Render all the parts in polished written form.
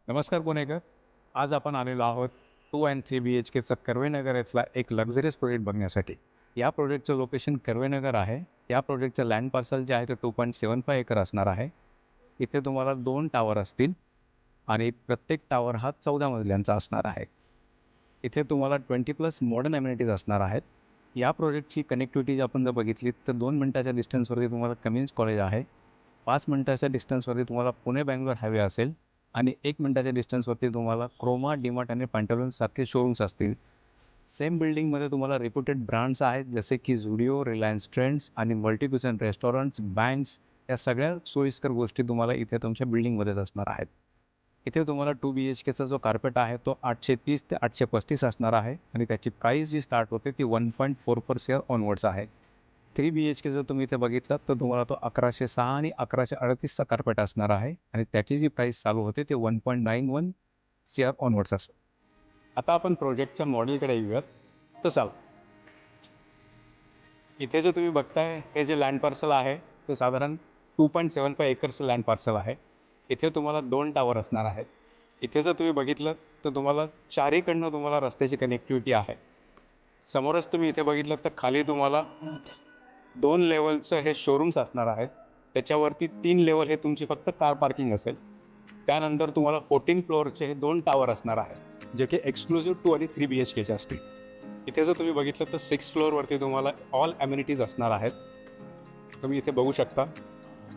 नमस्कार पुणेकर. आज आपण आलेलो आहोत 2 अँड 3 BHKचा कर्वेनगर इथला एक लक्झरियस प्रोजेक्ट बघण्यासाठी. या प्रोजेक्टचं लोकेशन कर्वेनगर आहे. या प्रोजेक्टचं लँड पार्सल जे आहे ते 2.75 एकर असणार आहे. इथे तुम्हाला 2 टॉवर असतील आणि प्रत्येक टॉवर हा 14 मजल्यांचा असणार आहे. इथे तुम्हाला 20+ मॉडर्न ॲम्युनिटीज असणार आहेत. या प्रोजेक्टची कनेक्टिव्हिटी आपण जर बघितली तर 2 मिनिटाच्या डिस्टन्सवरती तुम्हाला कमिन्स कॉलेज आहे. 5 मिनिटाच्या डिस्टन्सवरती तुम्हाला पुणे-बेंगलोर हायवे असेल आणि 1 मिनिटाच्या डिस्टन्सवरती तुम्हाला क्रोमा, डीमार्ट आणि पॅन्टालून्ससारखे शोरूम्स असतील. सेम बिल्डिंगमध्ये तुम्हाला रेप्युटेड ब्रँड्स आहेत जसे की झुडिओ, रिलायन्स ट्रेंड्स आणि मल्टीक्युझन रेस्टॉरंट्स, बँक्स या सगळ्या सोयीस्कर गोष्टी तुम्हाला इथे तुमच्या बिल्डिंगमध्येच असणार आहेत. इथे तुम्हाला 2 BHKचा जो कार्पेट आहे तो 830 ते 835 असणार आहे आणि त्याची प्राईस जी स्टार्ट होते ती 1.44 CR ऑनवर्ड्स आहे. 3 BHK जर तुम्ही इथे बघितलात तर तुम्हाला तो 1106 आणि 1138चा कार्पेट असणार आहे आणि त्याची जी प्राईस चालू होते ते 1.91 CR ऑनवर्ड्स असतं. आता आपण प्रोजेक्टच्या मॉडेलकडे येऊयात. तर चाल इथे जो तुम्ही बघताय हे जे लँड पार्सल आहे ते साधारण 2.75 एकरचं लँड पार्सल आहे. इथे तुम्हाला 2 टॉवर असणार आहेत. इथे जर तुम्ही बघितलं तर तुम्हाला चारीकडनं तुम्हाला रस्त्याची कनेक्टिव्हिटी आहे. समोरच तुम्ही इथे बघितलं तर खाली तुम्हाला 2 लेवलचं हे शोरूम्स असणार आहेत. त्याच्यावरती 3 लेवल हे तुमची फक्त कार पार्किंग असेल. त्यानंतर तुम्हाला 14 फ्लोअरचे हे 2 टॉवर असणार आहेत, जे की एक्सक्लुझिव्ह 2 आणि 3 BHKचे असतील. इथे जर तुम्ही बघितलं तर 6 फ्लोअरवरती तुम्हाला ऑल ॲम्युनिटीज असणार आहेत. तुम्ही इथे बघू शकता.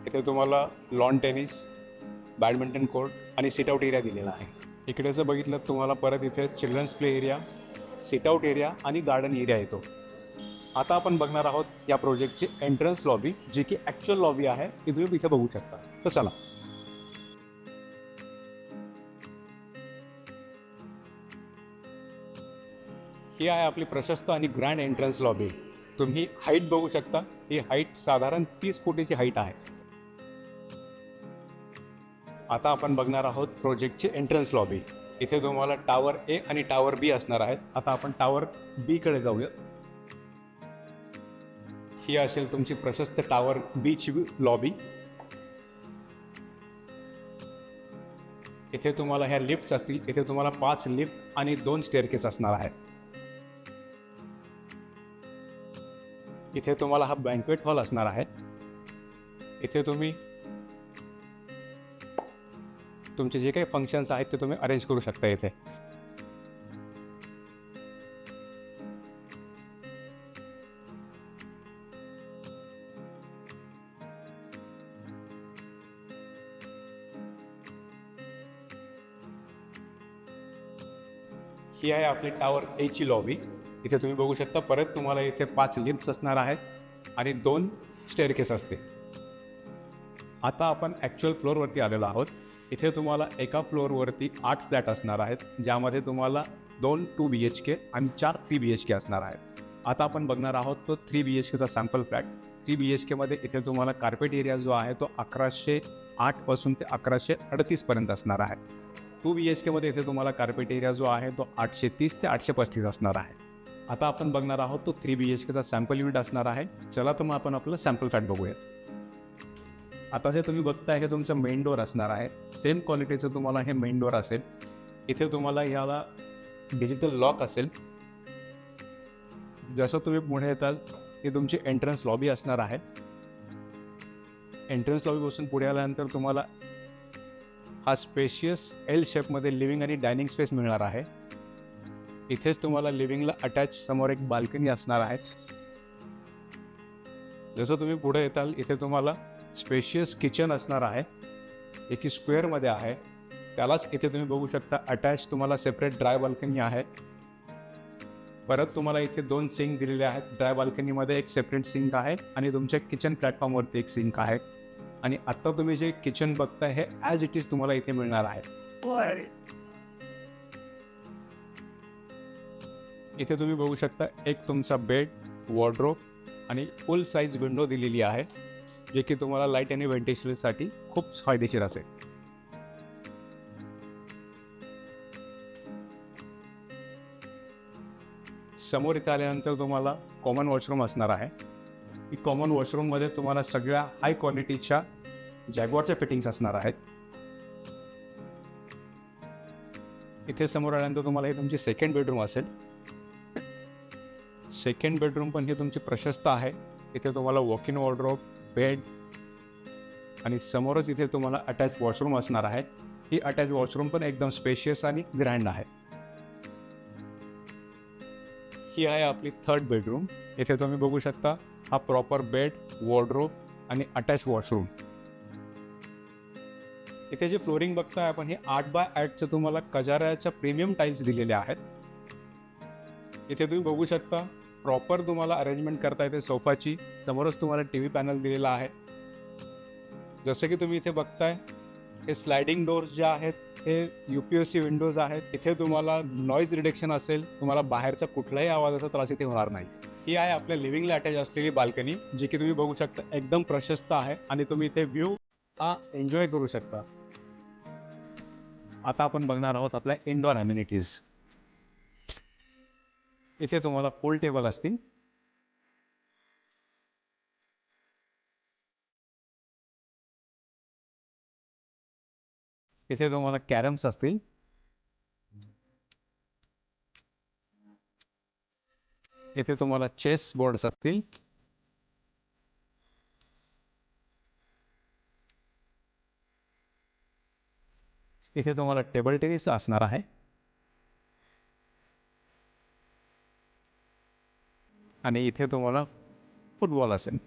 इथे तुम्हाला लॉन टेनिस, बॅडमिंटन कोर्ट आणि सिटआउट एरिया दिलेला आहे. इकडे जर बघितलं तुम्हाला परत इथे चिल्ड्रन्स प्ले एरिया, सिटआउट एरिया आणि गार्डन एरिया येतो. आता आपण बघणार आहोत या प्रोजेक्टची एंट्रन्स लॉबी, जी की ॲक्च्युअल लॉबी आहे ती तुम्ही इथे बघू शकता. तर चला. ही आहे आपली प्रशस्त आणि ग्रँड एंट्रन्स लॉबी. तुम्ही हाईट बघू शकता. ही हाईट साधारण 30 फुटीची हाईट आहे. आता आपण बघणार आहोत प्रोजेक्टची एंट्रन्स लॉबी. इथे तुम्हाला टॉवर ए आणि टॉवर बी असणार आहेत. आता आपण टॉवर बीकडे जाऊया. ही असेल तुमची प्रशस्त टॉवर बीची लॉबी. इथे तुम्हाला ह्या लिफ्ट्स असतील. इथे तुम्हाला 5 लिफ्ट आणि 2 स्टेअरकेस असणार आहेत. इथे तुम्हाला हा बँक्वेट हॉल असणार आहे. इथे तुम्ही तुमचे जे काही फंक्शन्स आहेत ते तुम्ही अरेंज करू शकता. इथे ही आहे आपली टॉवर एची लॉबी. इथे तुम्ही बघू शकता. परत तुम्हाला इथे 5 लिफ्ट्स असणार आहेत आणि 2 स्टेअरकेस असते. आता आपण ॲक्च्युअल फ्लोअरवरती आलेलो आहोत. इथे तुम्हाला एका फ्लोअरवरती 8 फ्लॅट असणार आहेत, ज्यामध्ये तुम्हाला 2 2 BHK आणि 4 3 BHK असणार आहेत. आता आपण बघणार आहोत तो 3 BHKचा सॅम्पल फ्लॅट. 3 BHKमध्ये इथे तुम्हाला कार्पेट एरिया जो आहे तो 1108 पासून ते 1138 पर्यंत असणार आहे. 2 BHKमध्ये इथे तुम्हाला कार्पेट एरिया जो आहे तो 830 ते 835 असणार आहे. आता आपण बघणार आहोत तो 3 BHKचा सॅम्पल युनिट असणार आहे. चला तर मग आपण आपलं सॅम्पल फ्लॅट बघूया. आता जे तुम्ही बघताय हे तुमचं मेन डोअर असणार आहे. सेम क्वालिटीचं तुम्हाला हे मेन डोअर असेल. इथे तुम्हाला ह्याला डिजिटल लॉक असेल. जसं तुम्ही पुढे येताल ही तुमची एंट्रन्स लॉबी असणार आहे. एंट्रन्स लॉबीपासून पुढे आल्यानंतर तुम्हाला हा स्पेशियस एल शेपमध्ये लिव्हिंग आणि डायनिंग स्पेस मिळणार आहे. इथेच तुम्हाला लिव्हिंगला अटॅच समोर एक बाल्कनी असणार आहे. जसं तुम्ही पुढे येताल इथे तुम्हाला स्पेशियस किचन असणार आहे. एक स्क्वेअरमध्ये आहे. त्यालाच इथे तुम्ही बघू शकता अटॅच तुम्हाला सेपरेट ड्राय बाल्कनी आहे. परत तुम्हाला इथे 2 सिंक दिलेले आहेत. ड्राय बाल्कनीमध्ये एक सेपरेट सिंक आहे आणि तुमच्या किचन प्लॅटफॉर्मवरती एक सिंक आहे. आणि आत्ता तुम्ही जे किचन बघताय हे ॲज इट इज तुम्हाला इथे मिळणार आहे. इथे तुम्ही बघू शकता एक तुमचा बेड, वॉर्डरोब आणि फुल साईज विंडो दिलेली आहे, जे की तुम्हाला लाईट आणि व्हेंटिलेशनसाठी खूप फायदेशीर असेल. समोर इथे आल्यानंतर तुम्हाला कॉमन वॉशरूम असणार आहे. ही कॉमन वॉशरूममध्ये तुम्हाला सगळ्या हाय क्वालिटीच्या जॅग्वारच्या फिटिंग्स असणार आहेत. इथे समोर आल्यानंतर तुम्हाला हे तुमची सेकंड बेडरूम असेल. सेकंड बेडरूम पण हे तुमची प्रशस्त आहे. इथे तुम्हाला वॉक इन वॉर्डरोब, बेड आणि समोरच इथे तुम्हाला अटॅच वॉशरूम असणार आहे. ही अटॅच वॉशरूम पण एकदम स्पेशियस आणि ग्रँड आहे. ही आहे आपली थर्ड बेडरूम. इथे तुम्ही बघू शकता हा प्रॉपर बेड, वॉर्डरोब आणि अटॅच वॉशरूम. इथे जे फ्लोरिंग बघताय आपण हे 8x8चं तुम्हाला कजाराच्या प्रीमियम टाईल्स दिलेले आहेत. इथे तुम्ही बघू शकता प्रॉपर तुम्हाला अरेंजमेंट करता येते सोफाची. समोरच तुम्हाला TV पॅनल दिलेला आहे. जसं की तुम्ही इथे बघताय हे स्लायडिंग डोर्स जे आहेत हे UPVC विंडोज आहेत. इथे तुम्हाला नॉईज रिडक्शन असेल, तुम्हाला बाहेरचा कुठलाही आवाजाचा त्रास इथे होणार नाही. ही आहे आपल्या लिव्हिंगला अटॅच असलेली बाल्कनी, जी की तुम्ही बघू शकता एकदम प्रशस्त आहे आणि तुम्ही इथे व्ह्यू हा एन्जॉय करू शकता. आता आपण बघणार आहोत आपल्या इनडोअर अम्युनिटीज. इथे तुम्हाला पूल टेबल असतील. इथे तुम्हाला कॅरम्स असतील. इथे तुम्हाला चेस बोर्ड्स असतील. इथे तुम्हाला टेबल टेनिस असणार आहे. आणि इथे तुम्हाला फुटबॉल असेल.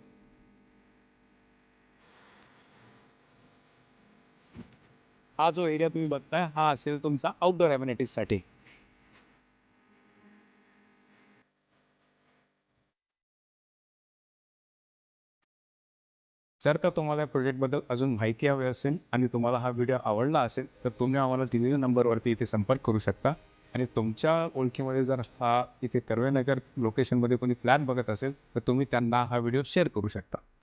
हा जो एरिया तुम्ही बघताय हा असेल तुमचा आउटडोअर ॲम्युनिटीजसाठी. जर का तुम्हाला या प्रोजेक्टबद्दल अजून माहिती हवी असेल आणि तुम्हाला हा व्हिडिओ आवडला असेल तर तुम्ही आम्हाला दिलेल्या नंबरवरती इथे संपर्क करू शकता. आणि तुमच्या ओळखीमध्ये जर हा इथे कर्वेनगर लोकेशनमध्ये कोणी फ्लॅट बघत असेल तर तुम्ही त्यांना हा व्हिडिओ शेअर करू शकता.